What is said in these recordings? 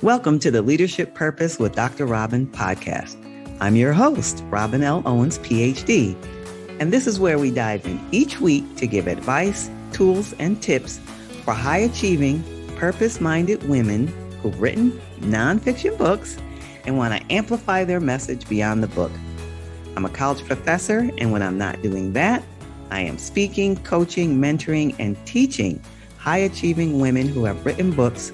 Welcome to the Leadership Purpose with Dr. Robin podcast. I'm your host, Robin L. Owens, PhD, and this is where we dive in each week to give advice, tools, and tips for high-achieving, purpose-minded women who've written nonfiction books and want to amplify their message beyond the book. I'm a college professor, and when I'm not doing that, I am speaking, coaching, mentoring, and teaching high-achieving women who have written books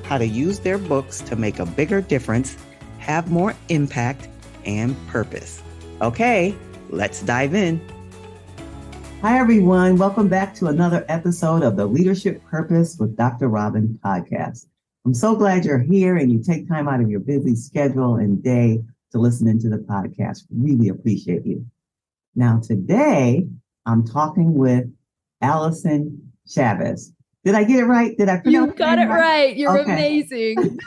how to use their books to make a bigger difference, have more impact, and purpose. Okay, let's dive in. Hi, everyone. Welcome back to another episode of the Leadership Purpose with Dr. Robin podcast. I'm so glad you're here and you take time out of your busy schedule and day to listen into the podcast. Really appreciate you. Now, today, I'm talking with Allyson Chavez. Did I get it right? Did I pronounce it right? You got it right. You're amazing.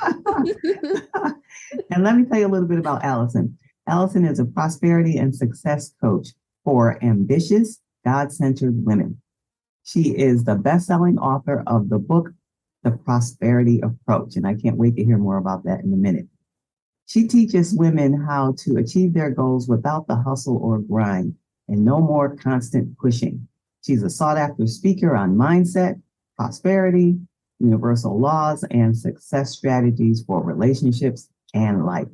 And let me tell you a little bit about Allyson. Allyson is a prosperity and success coach for ambitious, God-centered women. She is the best-selling author of the book, The Prosperity Approach, and I can't wait to hear more about that in a minute. She teaches women how to achieve their goals without the hustle or grind and no more constant pushing. She's a sought-after speaker on mindset, prosperity, universal laws, and success strategies for relationships and life.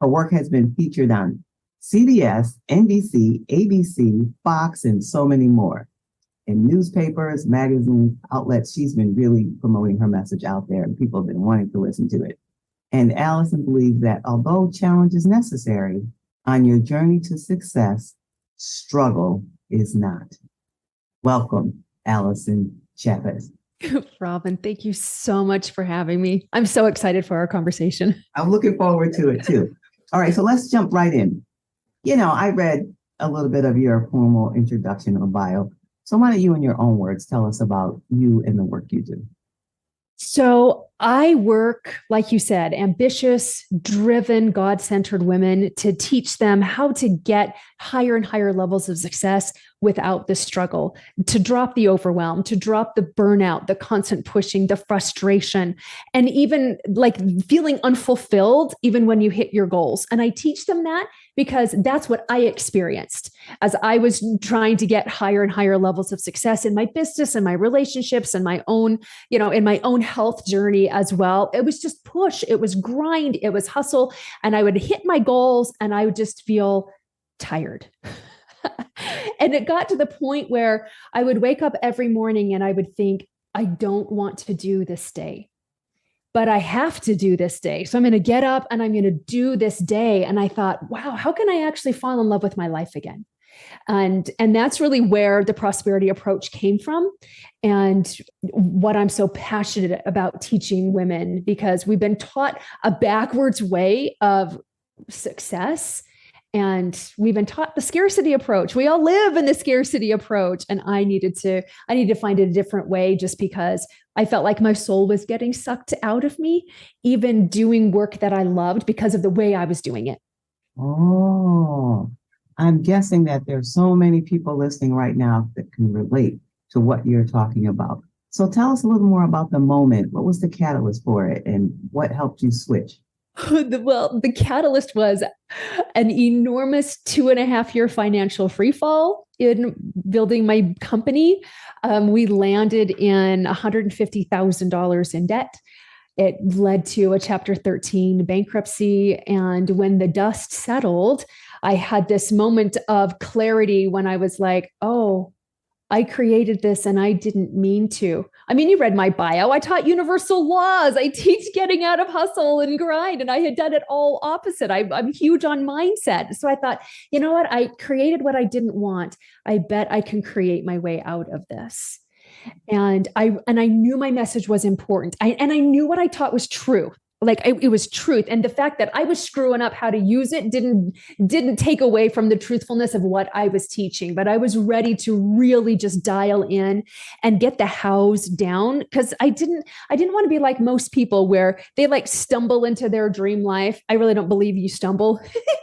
Her work has been featured on CBS, NBC, ABC, Fox, and so many more. In newspapers, magazines, outlets, she's been really promoting her message out there, and people have been wanting to listen to it. And Allyson believes that although challenge is necessary, on your journey to success, struggle is not. Welcome, Allyson Chavez. Robin, thank you so much for having me. I'm so excited for our conversation. I'm looking forward to it too. All right, so let's jump right in. You know, I read a little bit of your formal introduction or bio. So why don't you, in your own words, tell us about you and the work you do? So I work, like you said, ambitious, driven, God-centered women to teach them how to get higher and higher levels of success without the struggle, to drop the overwhelm, to drop the burnout, the constant pushing, the frustration, and even like feeling unfulfilled even when you hit your goals. And I teach them that because that's what I experienced as I was trying to get higher and higher levels of success in my business and my relationships and my own, in my own health journey as well. It was just push, it was grind, it was hustle. And I would hit my goals and I would just feel tired. And it got to the point where I would wake up every morning and I would think, I don't want to do this day, but I have to do this day. So I'm going to get up and I'm going to do this day. And I thought, wow, how can I actually fall in love with my life again? And that's really where the prosperity approach came from. And what I'm so passionate about teaching women, because we've been taught a backwards way of success. And we've been taught the scarcity approach. We all live in the scarcity approach. And I needed to find a different way, just because I felt like my soul was getting sucked out of me, even doing work that I loved because of the way I was doing it. Oh, I'm guessing that there's so many people listening right now that can relate to what you're talking about. So tell us a little more about the moment. What was the catalyst for it and what helped you switch? Well, the catalyst was an enormous 2.5-year financial freefall in building my company. We landed in $150,000 in debt. It led to a Chapter 13 bankruptcy. And when the dust settled, I had this moment of clarity when I was like, oh, I created this and I didn't mean to. I mean, you read my bio. I taught universal laws. I teach getting out of hustle and grind. And I had done it all opposite. I'm huge on mindset. So I thought, you know what? I created what I didn't want. I bet I can create my way out of this. And I knew my message was important. I knew what I taught was true. Like it was truth. And the fact that I was screwing up how to use it didn't take away from the truthfulness of what I was teaching, but I was ready to really just dial in and get the hows down. Cause I didn't want to be like most people where they like stumble into their dream life. I really don't believe you stumble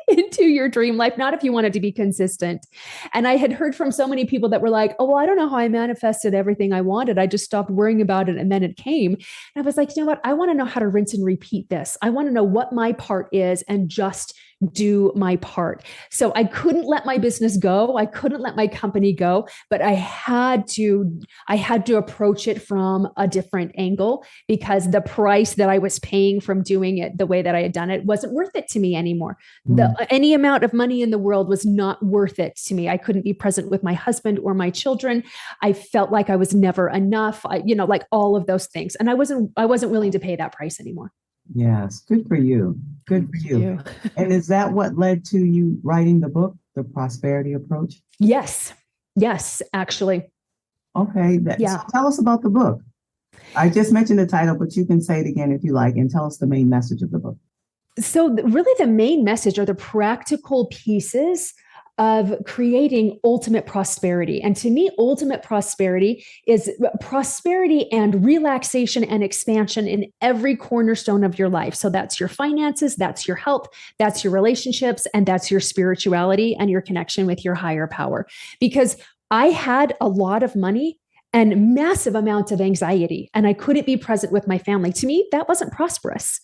into 2-year dream life, not if you wanted to be consistent. And I had heard from so many people that were like, oh, well, I don't know how I manifested everything I wanted. I just stopped worrying about it and then it came. And I was like, you know what? I want to know how to rinse and repeat this. I want to know what my part is and just do my part. So I couldn't let my business go. I couldn't let my company go, but I had to approach it from a different angle because the price that I was paying from doing it the way that I had done it wasn't worth it to me anymore. Any amount of money in the world was not worth it to me. I couldn't be present with my husband or my children. I felt like I was never enough, like all of those things. And I wasn't willing to pay that price anymore. Yes, good for you. Good for you. And is that what led to you writing the book, The Prosperity Approach? Yes, actually. Okay. So tell us about the book. I just mentioned the title, but you can say it again if you like, and tell us the main message of the book. So really the main message are the practical pieces of creating ultimate prosperity. And to me, ultimate prosperity is prosperity and relaxation and expansion in every cornerstone of your life. So that's your finances, that's your health, that's your relationships, and that's your spirituality and your connection with your higher power. Because I had a lot of money and massive amounts of anxiety, and I couldn't be present with my family. To me, that wasn't prosperous.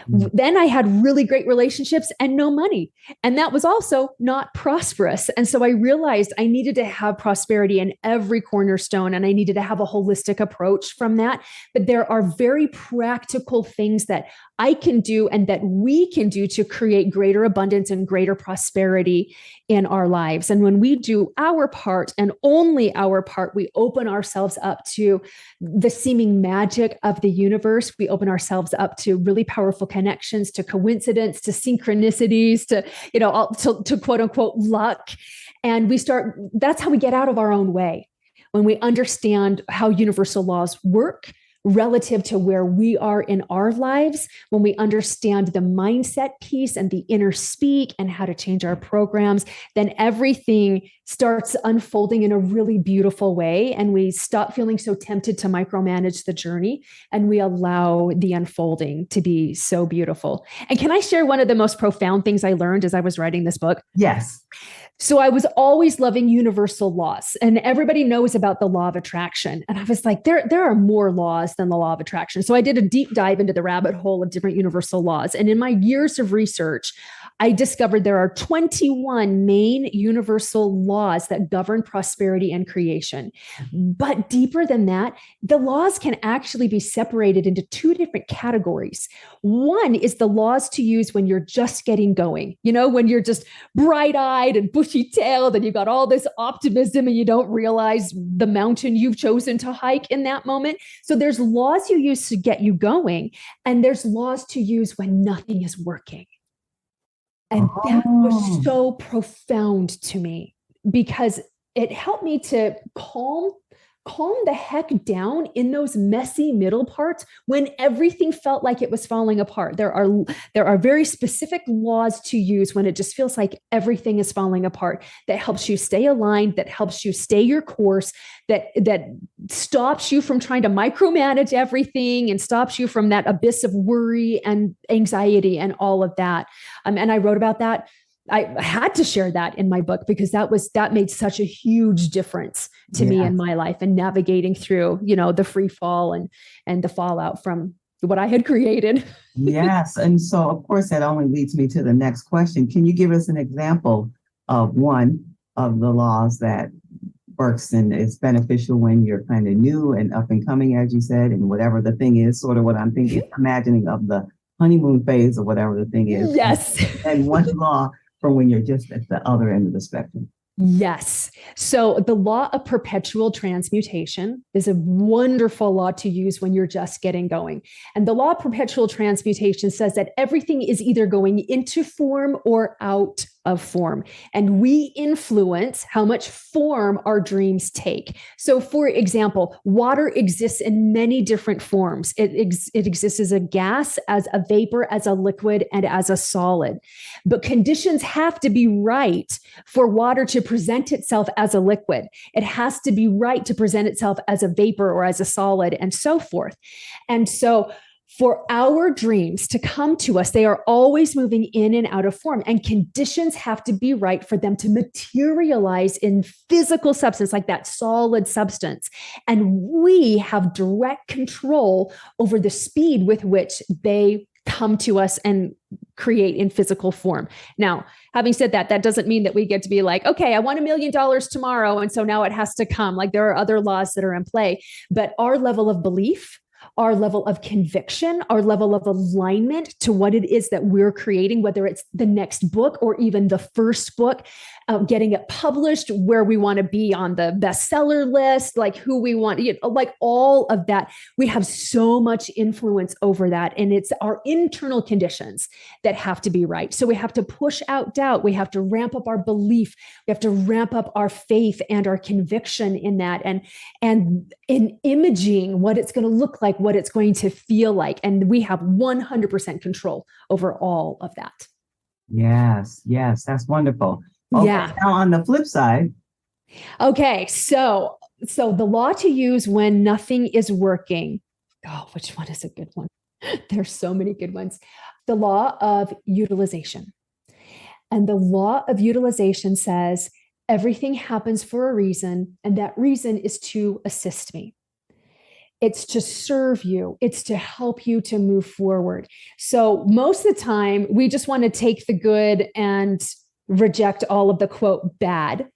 Then I had really great relationships and no money. And that was also not prosperous. And so I realized I needed to have prosperity in every cornerstone and I needed to have a holistic approach from that. But there are very practical things that I can do and that we can do to create greater abundance and greater prosperity in our lives. And when we do our part and only our part, we open ourselves up to the seeming magic of the universe. We open ourselves up to really powerful connections, to coincidence, to synchronicities, to quote unquote luck. And that's how we get out of our own way. When we understand how universal laws work relative to where we are in our lives, when we understand the mindset piece and the inner speak and how to change our programs, then everything starts unfolding in a really beautiful way. And we stop feeling so tempted to micromanage the journey and we allow the unfolding to be so beautiful. And can I share one of the most profound things I learned as I was writing this book? Yes. So I was always loving universal laws, and everybody knows about the law of attraction. And I was like, there are more laws than the law of attraction. So I did a deep dive into the rabbit hole of different universal laws. And in my years of research, I discovered there are 21 main universal laws that govern prosperity and creation. But deeper than that, the laws can actually be separated into 2 different categories. One is the laws to use when you're just getting going, when you're just bright-eyed and bushy-tailed and you've got all this optimism and you don't realize the mountain you've chosen to hike in that moment. So there's laws you use to get you going, and there's laws to use when nothing is working. And that was so profound to me because it helped me to calm the heck down in those messy middle parts when everything felt like it was falling apart. There are very specific laws to use when it just feels like everything is falling apart that helps you stay aligned, that helps you stay your course, that stops you from trying to micromanage everything and stops you from that abyss of worry and anxiety and all of that. And I wrote about that. I had to share that in my book because that made such a huge difference to me in my life and navigating through, the free fall and the fallout from what I had created. Yes. And so, of course, that only leads me to the next question. Can you give us an example of one of the laws that works and is beneficial when you're kind of new and up and coming, as you said, and whatever the thing is, sort of what I'm thinking, imagining of the honeymoon phase or whatever the thing is. Yes. And one law for when you're just at the other end of the spectrum. Yes. So the law of perpetual transmutation is a wonderful law to use when you're just getting going. And the law of perpetual transmutation says that everything is either going into form or out of form. And we influence how much form our dreams take. So for example, water exists in many different forms. It exists as a gas, as a vapor, as a liquid, and as a solid. But conditions have to be right for water to present itself as a liquid. It has to be right to present itself as a vapor or as a solid and so forth. And so For our dreams to come to us, they are always moving in and out of form, and conditions have to be right for them to materialize in physical substance, like that solid substance. And we have direct control over the speed with which they come to us and create in physical form. Now, having said that, that doesn't mean that we get to be like, okay, I want $1 million tomorrow, and so now it has to come. Like, there are other laws that are in play, but our level of belief, our level of conviction, our level of alignment to what it is that we're creating, whether it's the next book or even the first book, getting it published, where we want to be on the bestseller list, like who we want, like all of that. We have so much influence over that. And it's our internal conditions that have to be right. So we have to push out doubt. We have to ramp up our belief. We have to ramp up our faith and our conviction in that. And in imaging what it's going to look like, what it's going to feel like. And we have 100% control over all of that. Yes, that's wonderful. Okay, yeah. Now on the flip side. Okay, so the law to use when nothing is working. Oh, which one is a good one? There's so many good ones. The law of utilization. And the law of utilization says everything happens for a reason, and that reason is to assist me. It's to serve you. It's to help you to move forward. So most of the time, we just want to take the good and reject all of the quote bad.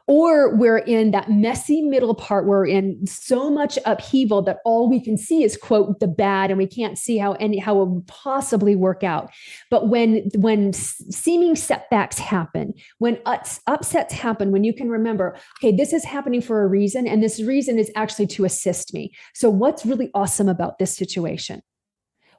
Or we're in that messy middle part where we're in so much upheaval that all we can see is quote the bad, and we can't see how it would possibly work out. But when seeming setbacks happen, when upsets happen, when you can remember, okay, this is happening for a reason, and this reason is actually to assist me. So what's really awesome about this situation?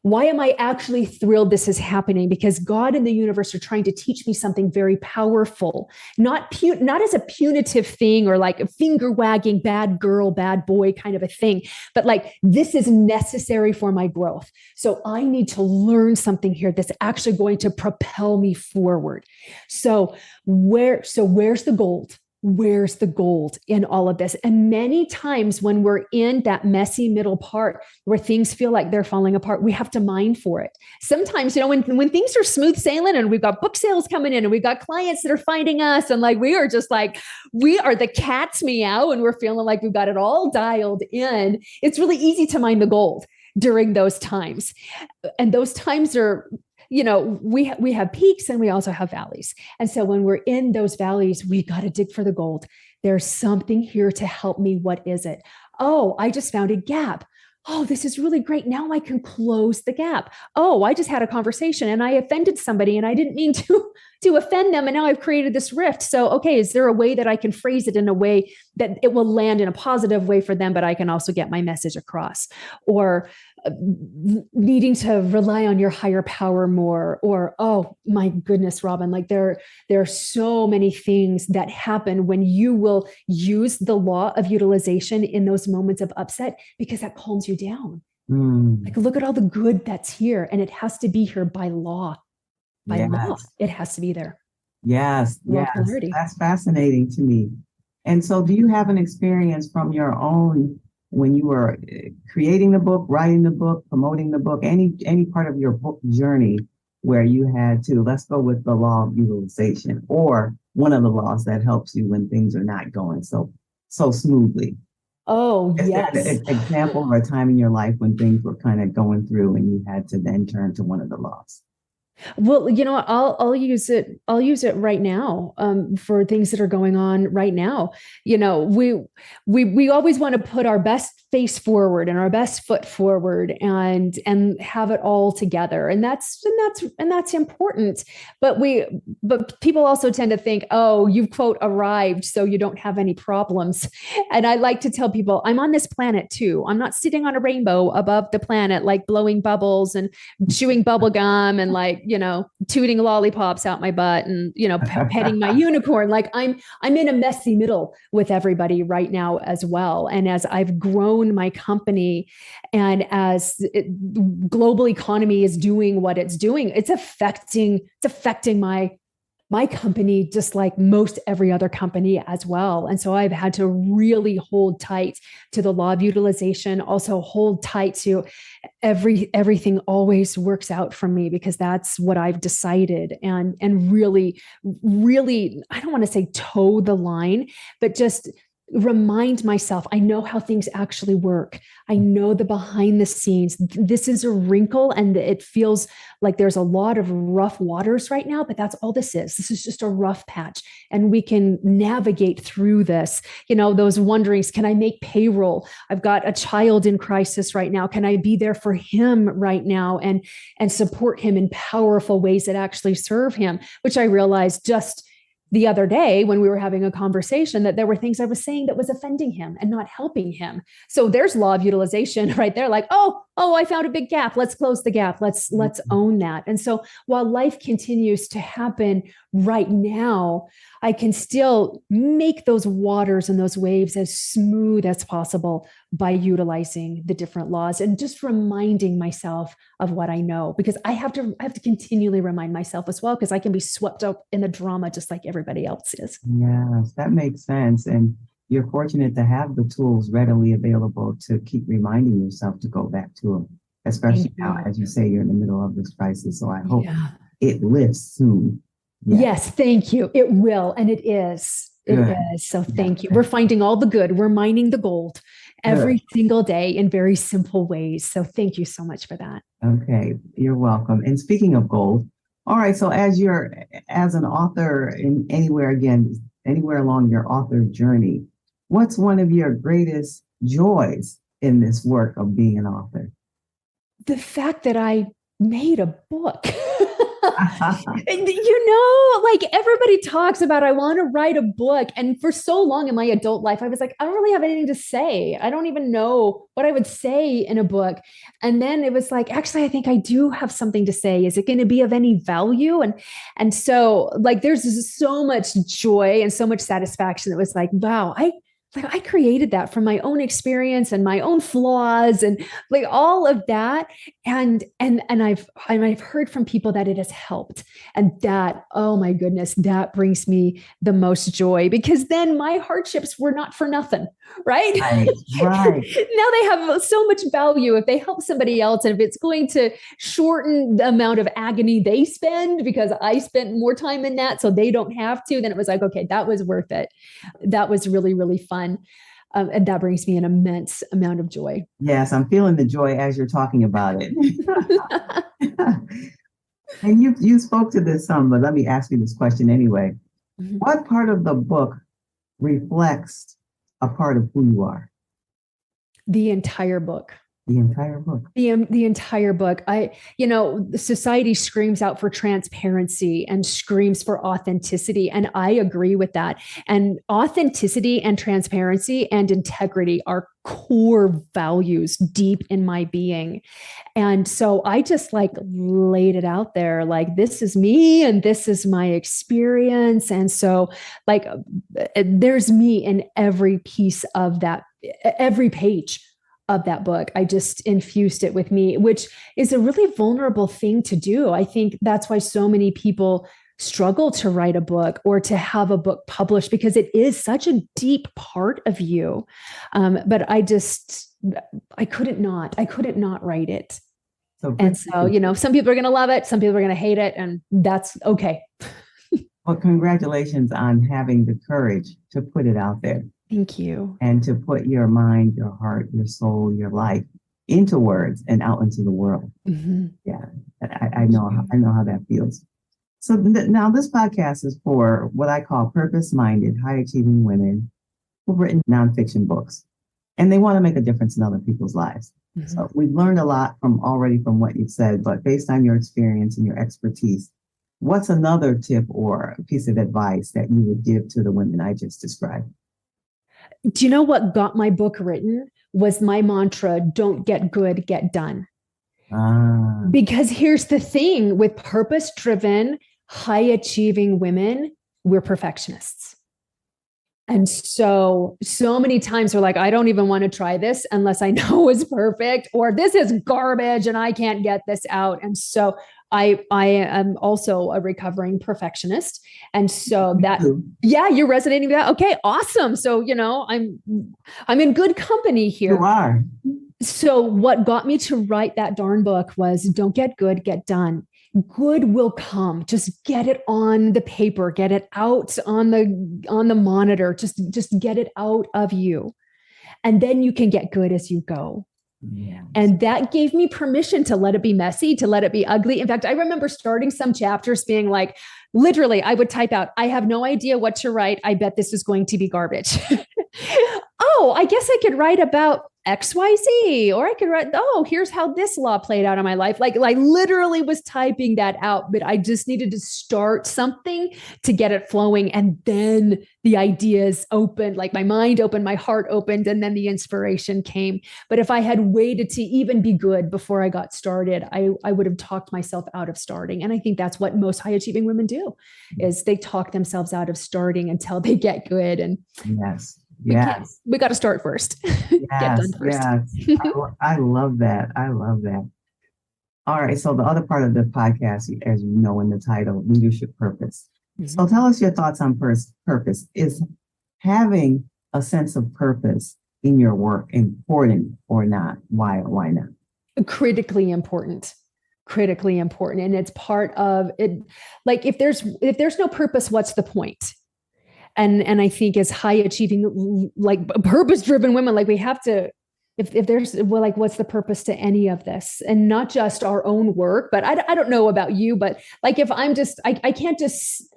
Why am I actually thrilled this is happening? Because God and the universe are trying to teach me something very powerful, not as a punitive thing or like a finger wagging, bad girl, bad boy kind of a thing, but like this is necessary for my growth. So I need to learn something here that's actually going to propel me forward. So where's the gold? Where's the gold in all of this? And many times when we're in that messy middle part where things feel like they're falling apart, we have to mine for it. Sometimes, when things are smooth sailing and we've got book sales coming in and we've got clients that are finding us, and like we are the cat's meow and we're feeling like we've got it all dialed in, it's really easy to mine the gold during those times. And those times are, we have peaks and we also have valleys. And so when we're in those valleys, we got to dig for the gold. There's something here to help me. What is it? Oh, I just found a gap. Oh, this is really great. Now I can close the gap. Oh, I just had a conversation and I offended somebody and I didn't mean to offend them. And now I've created this rift. So, okay, is there a way that I can phrase it in a way that it will land in a positive way for them, but I can also get my message across? Or needing to rely on your higher power more, or, oh my goodness, Robin, like there are so many things that happen when you will use the law of utilization in those moments of upset, because that calms you down. Like, look at all the good that's here, and it has to be here by law. By law, it has to be there. Yes. That's fascinating to me. And so do you have an experience from your own, when you were creating the book, writing the book, promoting the book, any part of your book journey where you had to, let's go with the law of utilization, or one of the laws that helps you when things are not going so smoothly? Oh, yes. An example or a time in your life when things were kind of going through and you had to then turn to one of the laws? Well, I'll use it. I'll use it right now for things that are going on right now. We always want to put our best face forward and our best foot forward and have it all together, and that's important. But people also tend to think, oh, you've quote arrived, so you don't have any problems. And I like to tell people, I'm on this planet too. I'm not sitting on a rainbow above the planet, like blowing bubbles and chewing bubble gum and like, tooting lollipops out my butt and, petting my unicorn. Like I'm in a messy middle with everybody right now as well. And as I've grown my company and as global economy is doing what it's doing, it's affecting my my company, just like most every other company as well. And so I've had to really hold tight to the law of utilization, also hold tight to everything always works out for me because that's what I've decided, and really, really, I don't want to say toe the line, but just remind myself, I know how things actually work. I know the behind the scenes. This is a wrinkle and it feels like there's a lot of rough waters right now, but that's all this is. This is just a rough patch and we can navigate through this. Those wonderings, can I make payroll? I've got a child in crisis right now. Can I be there for him right now and support him in powerful ways that actually serve him? Which I realized just the other day when we were having a conversation that there were things I was saying that was offending him and not helping him. So there's law of utilization right there. Like, oh, I found a big gap. Let's close the gap. Let's own that. And so while life continues to happen right now, I can still make those waters and those waves as smooth as possible by utilizing the different laws and just reminding myself of what I know, because I have to continually remind myself as well, because I can be swept up in the drama just like everybody else is. Yes, that makes sense. And you're fortunate to have the tools readily available to keep reminding yourself to go back to them, especially now, as you say, you're in the middle of this crisis. So I hope it lifts soon. Yes, thank you. It will. And it is. It is. So thank you. We're finding all the good. We're mining the gold every single day in very simple ways. So thank you so much for that. Okay, you're welcome. And speaking of gold, all right, so as an author anywhere along your author journey, what's one of your greatest joys in this work of being an author? The fact that I made a book. Like everybody talks about, I want to write a book. And for so long in my adult life, I was like, I don't really have anything to say. I don't even know what I would say in a book. And then it was like, actually, I think I do have something to say. Is it going to be of any value? And so like, there's so much joy and so much satisfaction that was like, wow, I created that from my own experience and my own flaws and like all of that. And I've heard from people that it has helped. And that, oh my goodness, that brings me the most joy, because then my hardships were not for nothing, right? Right. Now they have so much value if they help somebody else. And if it's going to shorten the amount of agony they spend because I spent more time in that so they don't have to, then it was like, okay, that was worth it. That was really, really fun. And that brings me an immense amount of joy. Yes, I'm feeling the joy as you're talking about it. And you spoke to this some, but let me ask you this question anyway. Mm-hmm. What part of the book reflects a part of who you are? The entire book. The entire book. The entire book. Society screams out for transparency and screams for authenticity. And I agree with that. And authenticity and transparency and integrity are core values deep in my being. And so I just like laid it out there, like, this is me and this is my experience. And so like, there's me in every piece of that, every page of that book. I just infused it with me, which is a really vulnerable thing to do. I think that's why so many people struggle to write a book or to have a book published, because it is such a deep part of you. But I couldn't not write it. And so, some people are going to love it. Some people are going to hate it. And that's okay. Well, congratulations on having the courage to put it out there. Thank you. And to put your mind, your heart, your soul, your life into words and out into the world. Mm-hmm. Yeah, I know how that feels. So now this podcast is for what I call purpose-minded, high-achieving women who've written nonfiction books, and they want to make a difference in other people's lives. Mm-hmm. So we've learned a lot from what you've said, but based on your experience and your expertise, what's another tip or a piece of advice that you would give to the women I just described? Do you know what got my book written? Was my mantra, don't get good, get done. Because here's the thing, with purpose-driven, high-achieving women, we're perfectionists. And so many times we're like, I don't even want to try this unless I know it's perfect, or this is garbage and I can't get this out. And so I am also a recovering perfectionist. And so that, yeah, you're resonating with that. Okay, awesome. So, I'm in good company here. You are. So what got me to write that darn book was don't get good, get done. Good will come. Just get it on the paper, get it out on the monitor, just get it out of you. And then you can get good as you go. Yes. And that gave me permission to let it be messy, to let it be ugly. In fact, I remember starting some chapters being like, literally, I would type out, I have no idea what to write. I bet this is going to be garbage. Oh, I guess I could write about XYZ, or I could write, here's how this law played out in my life. Like I literally was typing that out, but I just needed to start something to get it flowing. And then the ideas opened, like my mind opened, my heart opened, and then the inspiration came. But if I had waited to even be good before I got started, I would have talked myself out of starting. And I think that's what most high achieving women do, is they talk themselves out of starting until they get good. And yes. We got to start first. Yes, Get done first. Yes. I love that. I love that. All right. So the other part of the podcast, as you know in the title, leadership purpose. Mm-hmm. So tell us your thoughts on purpose. Is having a sense of purpose in your work important or not? Why or why not? Critically important. And it's part of it. Like if there's no purpose, what's the point? And I think as high achieving, like purpose driven women, like we have to, if there's, well, like, what's the purpose to any of this? And not just our own work, but I don't know about you, but like, if I'm just, I can't just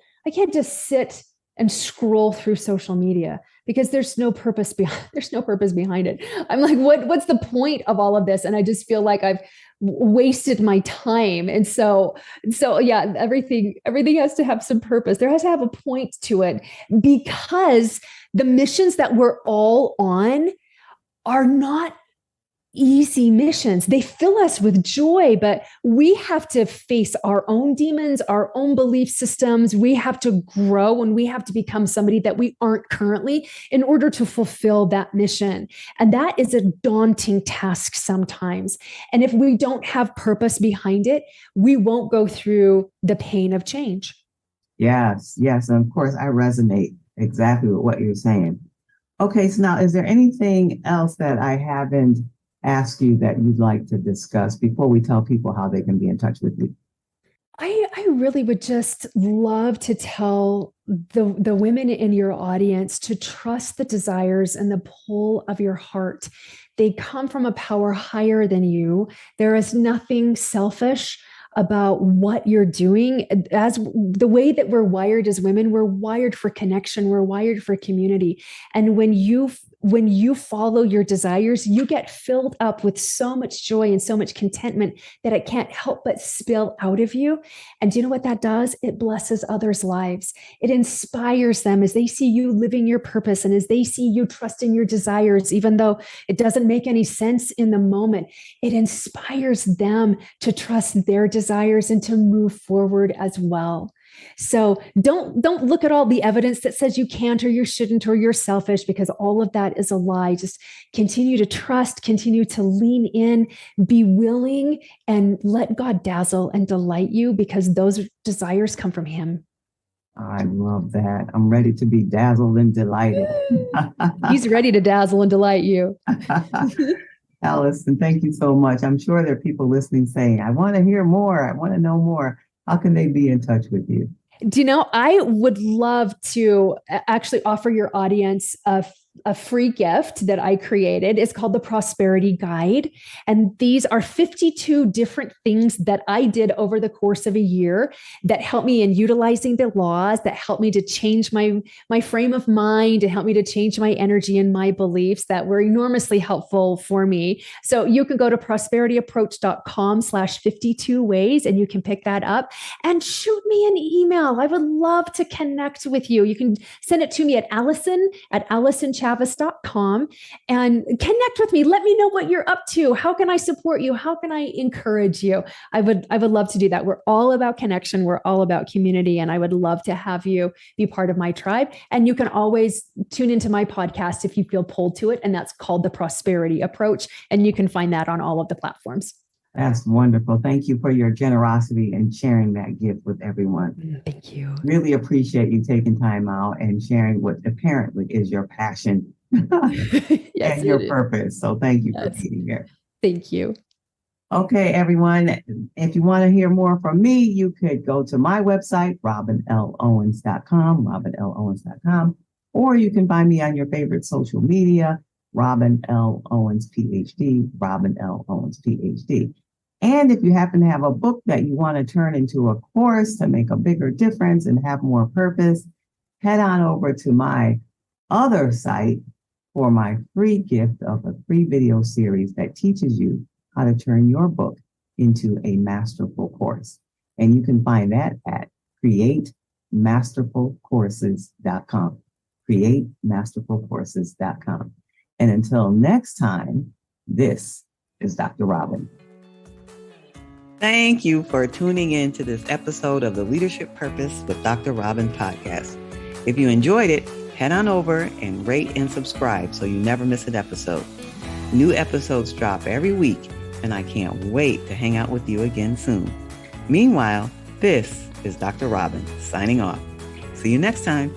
sit and scroll through social media because there's no purpose behind it. I'm like, what's the point of all of this? And I just feel like I've wasted my time. And so yeah, everything has to have some purpose. There has to have a point to it, because the missions that we're all on are not easy missions. They fill us with joy, but we have to face our own demons, our own belief systems. We have to grow, and we have to become somebody that we aren't currently in order to fulfill that mission. And that is a daunting task sometimes. And if we don't have purpose behind it, we won't go through the pain of change. Yes. And of course, I resonate exactly with what you're saying. Okay, so now, is there anything else that I haven't asked you that you'd like to discuss before we tell people how they can be in touch with you? I really would just love to tell the women in your audience to trust the desires and the pull of your heart. They come from a power higher than you. There is nothing selfish about what you're doing. As the way that we're wired as women, we're wired for connection, we're wired for community. And when you follow your desires, you get filled up with so much joy and so much contentment that it can't help but spill out of you. And do you know what that does? It blesses others' lives. It inspires them as they see you living your purpose, and as they see you trusting your desires, even though it doesn't make any sense in the moment. It inspires them to trust their desires and to move forward as well. So don't look at all the evidence that says you can't or you shouldn't or you're selfish, because all of that is a lie. Just continue to trust, continue to lean in, be willing, and let God dazzle and delight you, because those desires come from Him. I love that. I'm ready to be dazzled and delighted. He's ready to dazzle and delight you. Allyson, thank you so much. I'm sure there are people listening saying, I want to hear more. I want to know more. How can they be in touch with you? Do you know, I would love to actually offer your audience a free gift that I created. It's called the Prosperity Guide. And these are 52 different things that I did over the course of a year that helped me in utilizing the laws, that helped me to change my frame of mind, and helped me to change my energy and my beliefs, that were enormously helpful for me. So you can go to prosperityapproach.com/52 ways, and you can pick that up and shoot me an email. I would love to connect with you. You can send it to me at Allyson@AllysonChavez AllysonChavez.com and connect with me. Let me know what you're up to. How can I support you? How can I encourage you? I would love to do that. We're all about connection. We're all about community. And I would love to have you be part of my tribe. And you can always tune into my podcast if you feel pulled to it. And that's called The Prosperity Approach. And you can find that on all of the platforms. That's wonderful. Thank you for your generosity and sharing that gift with everyone. Thank you. Really appreciate you taking time out and sharing what apparently is your passion Yes, and your purpose. So thank you for being here. Thank you. Okay, everyone. If you want to hear more from me, you could go to my website, robinlowens.com, or you can find me on your favorite social media, Robin L. Owens, PhD, Robin L. Owens, PhD. And if you happen to have a book that you want to turn into a course to make a bigger difference and have more purpose, head on over to my other site for my free gift of a free video series that teaches you how to turn your book into a masterful course. And you can find that at createmasterfulcourses.com, createmasterfulcourses.com. And until next time, this is Dr. Robin. Thank you for tuning in to this episode of the Leadership Purpose with Dr. Robin podcast. If you enjoyed it, head on over and rate and subscribe so you never miss an episode. New episodes drop every week, and I can't wait to hang out with you again soon. Meanwhile, this is Dr. Robin signing off. See you next time.